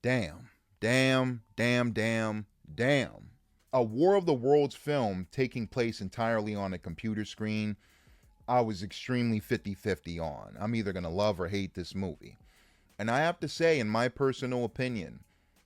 Damn, damn, damn, damn, damn. A War of the Worlds film taking place entirely on a computer screen, I was extremely 50-50 on. I'm either going to love or hate this movie. And I have to say, in my personal opinion,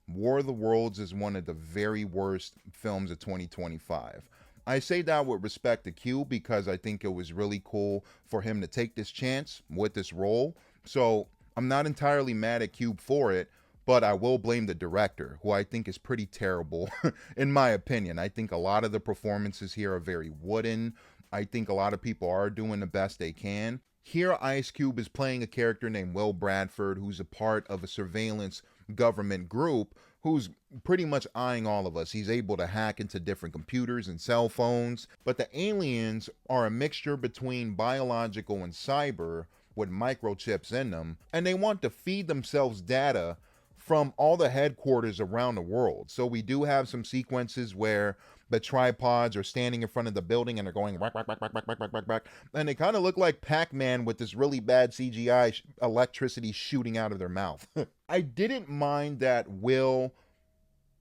War of the Worlds is one of the very worst films of 2025. I say that with respect to Q because I think it was really cool for him to take this chance with this role. So I'm not entirely mad at Cube for it, but I will blame the director, who I think is pretty terrible, in my opinion. I think a lot of the performances here are very wooden. I think a lot of people are doing the best they can. Here, Ice Cube is playing a character named Will Bradford, who's a part of a surveillance government group who's pretty much eyeing all of us. He's able to hack into different computers and cell phones. But the aliens are a mixture between biological and cyber with microchips in them, and they want to feed themselves data from all the headquarters around the world. So we do have some sequences where the tripods are standing in front of the building and they're going whack, whack, whack, whack, whack, whack, whack, whack, and they kind of look like Pac-Man with this really bad CGI electricity shooting out of their mouth. I didn't mind that Will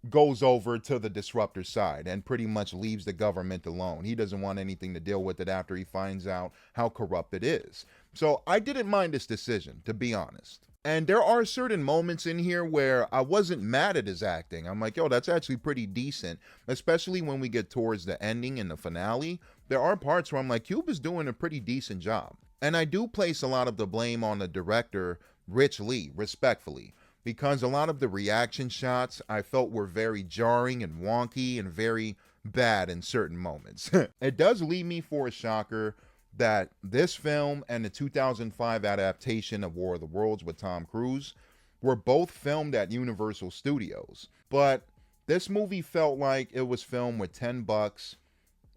goes over to the disruptor side and pretty much leaves the government alone. He doesn't want anything to deal with it after he finds out how corrupt it is. So I didn't mind this decision, to be honest. And there are certain moments in here where I wasn't mad at his acting. I'm like, yo, that's actually pretty decent, especially when we get towards the ending and the finale. There are parts where I'm like, Cube is doing a pretty decent job. And I do place a lot of the blame on the director, Rich Lee, respectfully, because a lot of the reaction shots I felt were very jarring and wonky and very bad in certain moments. It does leave me for a shocker that this film and the 2005 adaptation of War of the Worlds with Tom Cruise were both filmed at Universal Studios. But this movie felt like it was filmed with $10,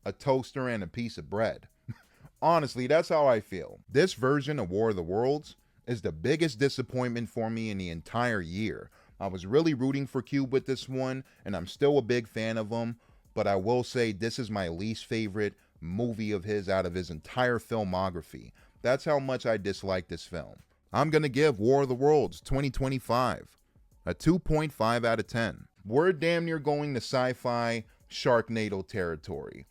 a toaster, and a piece of bread. Honestly, that's how I feel. This version of War of the Worlds is the biggest disappointment for me in the entire year. I was really rooting for Cube with this one, and I'm still a big fan of him, but I will say this is my least favorite movie of his out of his entire filmography. That's how much I dislike this film. I'm gonna give War of the Worlds 2025 a 2.5 out of 10. We're damn near going to sci-fi Sharknado territory.